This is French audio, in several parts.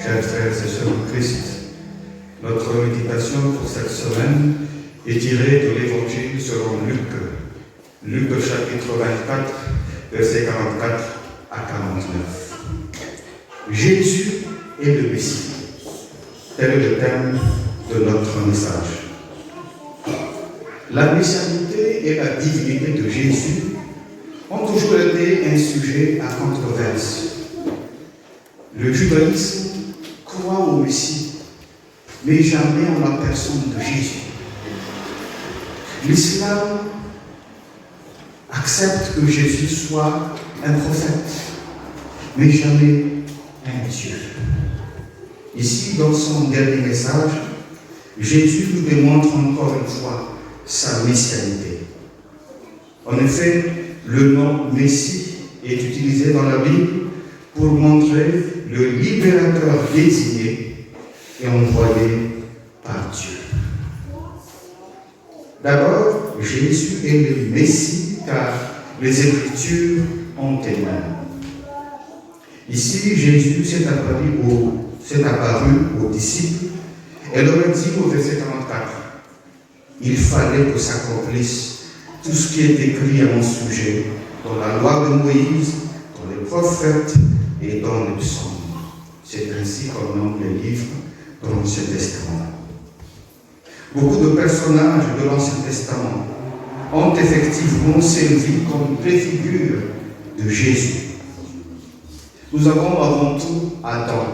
Chers frères et sœurs de Christ, notre méditation pour cette semaine est tirée de l'Évangile selon Luc. Luc chapitre 24, versets 44 à 49. Jésus est le Messie. Tel est le thème de notre message. La messianité et la divinité de Jésus ont toujours été un sujet à controverse. Le judaïsme croit au Messie, mais jamais en la personne de Jésus. L'islam accepte que Jésus soit un prophète, mais jamais un Dieu. Ici, dans son dernier message, Jésus nous démontre encore une fois sa messianité. En effet, le nom Messie est utilisé dans la Bible pour montrer le libérateur désigné et envoyé par Dieu. D'abord, Jésus est le Messie car les Écritures en témoignent. Ici, Jésus s'est apparu aux disciples et leur a dit au verset 44, « Il fallait que s'accomplisse tout ce qui est écrit à mon sujet dans la loi de Moïse, dans les prophètes et dans les psaumes. » C'est ainsi qu'on nomme les livres de l'Ancien Testament. Beaucoup de personnages de l'Ancien Testament ont effectivement servi comme préfigure de Jésus. Nous avons avant tout Adam.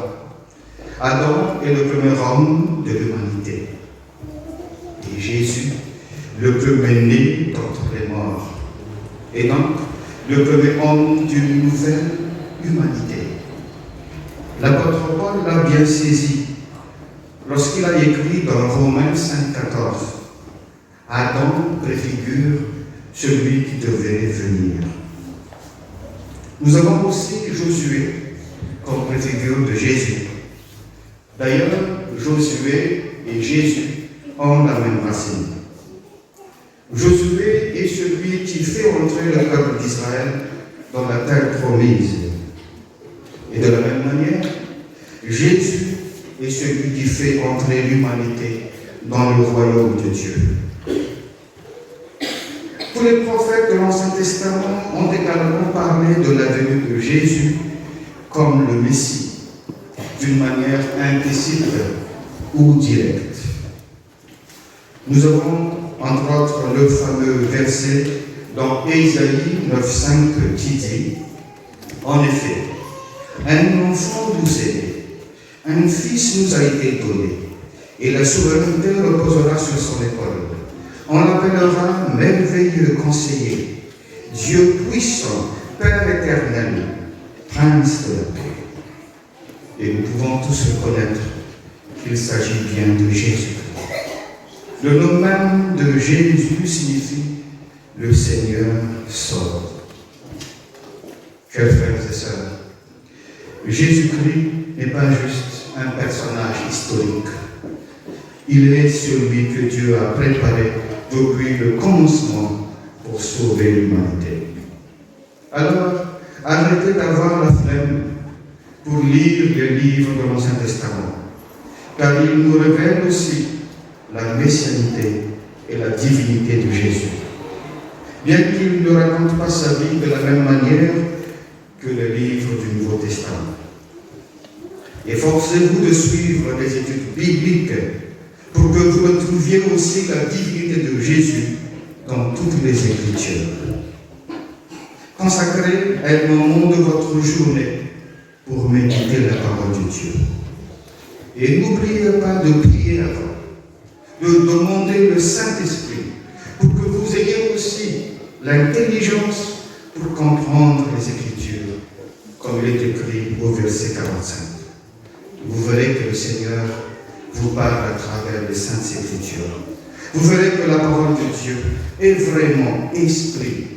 Adam est le premier homme de l'humanité. Et Jésus, le premier-né d'entre les morts. Et donc, le premier homme d'une nouvelle humanité. L'apôtre Paul l'a bien saisi lorsqu'il a écrit dans Romains 5,14 « Adam préfigure celui qui devait venir ». Nous avons aussi Josué comme préfigure de Jésus. D'ailleurs, Josué et Jésus ont la même racine. Josué est celui qui fait entrer le peuple d'Israël dans la terre promise. Et de la même manière, Jésus est celui qui fait entrer l'humanité dans le royaume de Dieu. Tous les prophètes de l'Ancien Testament ont également parlé de la venue de Jésus comme le Messie, d'une manière implicite ou directe. Nous avons entre autres le fameux verset dans Ésaïe 9,5 qui dit « En effet, un enfant nous est né, un fils nous a été donné, et la souveraineté reposera sur son épaule. On l'appellera merveilleux conseiller, Dieu puissant, Père éternel, Prince de la paix. » Et nous pouvons tous reconnaître qu'il s'agit bien de Jésus. Le nom même de Jésus signifie « le Seigneur sauve ». Chers frères et sœurs, Jésus-Christ n'est pas juste un personnage historique. Il est celui que Dieu a préparé depuis le commencement pour sauver l'humanité. Alors, arrêtez d'avoir la flemme pour lire les livres de l'Ancien Testament, car ils nous révèlent aussi la messianité et la divinité de Jésus. Bien qu'il ne raconte pas sa vie de la même manière que les livres du Nouveau Testament. Efforcez-vous de suivre les études bibliques pour que vous retrouviez aussi la divinité de Jésus dans toutes les Écritures. Consacrez un moment de votre journée pour méditer la parole de Dieu. Et n'oubliez pas de prier avant, de demander le Saint-Esprit pour que vous ayez aussi l'intelligence pour comprendre les Écritures, comme il est écrit au verset 45. Vous verrez que le Seigneur vous parle à travers les Saintes Écritures. Vous verrez que la parole de Dieu est vraiment esprit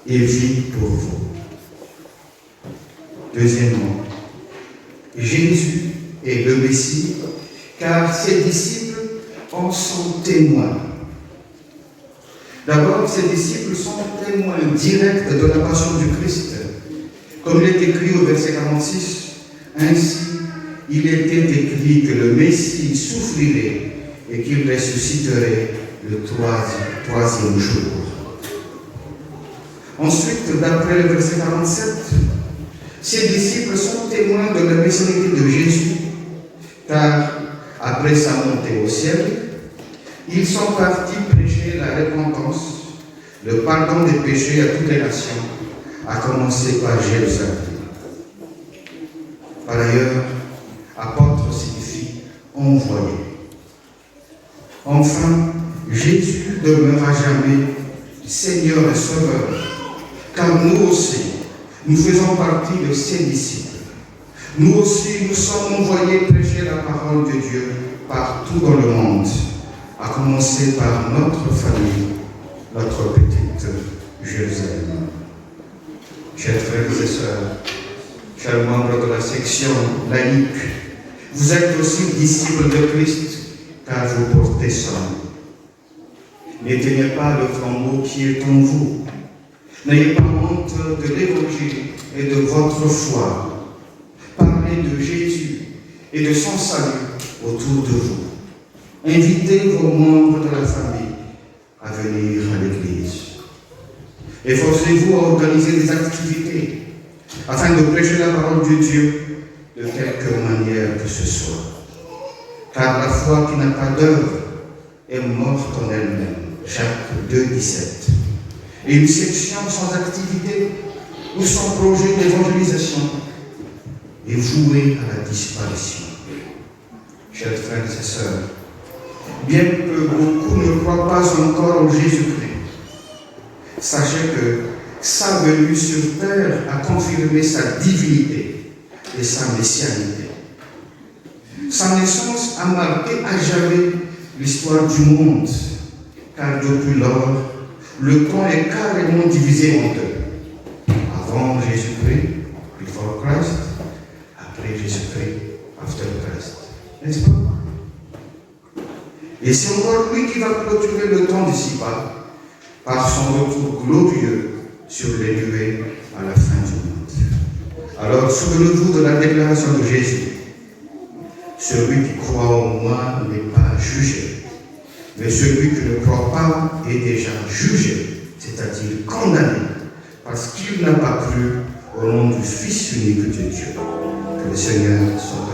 et vie pour vous. Deuxièmement, Jésus est le Messie, car ses disciples en sont témoins. D'abord, ses disciples sont témoins directs de la passion du Christ. Comme il est écrit au verset 46, « Ainsi, il était écrit que le Messie souffrirait et qu'il ressusciterait le troisième jour. Ensuite, d'après le verset 47, ses disciples sont témoins de la messianité de Jésus, car après sa montée au ciel, ils sont partis prêcher la repentance, le pardon des péchés à toutes les nations, à commencer par Jérusalem. Par ailleurs, apôtre signifie envoyé. Enfin, Jésus demeure à jamais Seigneur et Sauveur, car nous aussi, nous faisons partie de ses disciples. Nous aussi, nous sommes envoyés prêcher la parole de Dieu partout dans le monde, à commencer par notre famille, notre petite Jérusalem. Chers frères et sœurs, chers membres de la section laïque, vous êtes aussi disciples de Christ, car vous portez son nom. N'éteignez pas le flambeau qui est en vous. N'ayez pas honte de l'Évangile et de votre foi. Parlez de Jésus et de son salut autour de vous. Invitez vos membres de la famille à venir à l'Église. Efforcez-vous à organiser des activités afin de prêcher la parole de Dieu de quelque manière que ce soit. Car la foi qui n'a pas d'œuvre est morte en elle-même. Jacques 2, 17. Et une section sans activité ou sans projet d'évangélisation est vouée à la disparition. Chers frères et sœurs, bien que beaucoup ne croient pas encore en Jésus-Christ, sachez que sa venue sur terre a confirmé sa divinité et sa messianité. Sa naissance a marqué à jamais l'histoire du monde, car depuis lors, le temps est carrément divisé en deux. Avant Jésus-Christ, before Christ, après Jésus-Christ, after Christ. N'est-ce pas? Et c'est encore lui qui va clôturer le temps d'ici-bas par son retour glorieux sur les nuées à la fin du monde. Alors, souvenez-vous de la déclaration de Jésus. Celui qui croit en moi n'est pas jugé, mais celui qui ne croit pas est déjà jugé, c'est-à-dire condamné, parce qu'il n'a pas cru au nom du Fils unique de Dieu. Que le Seigneur soit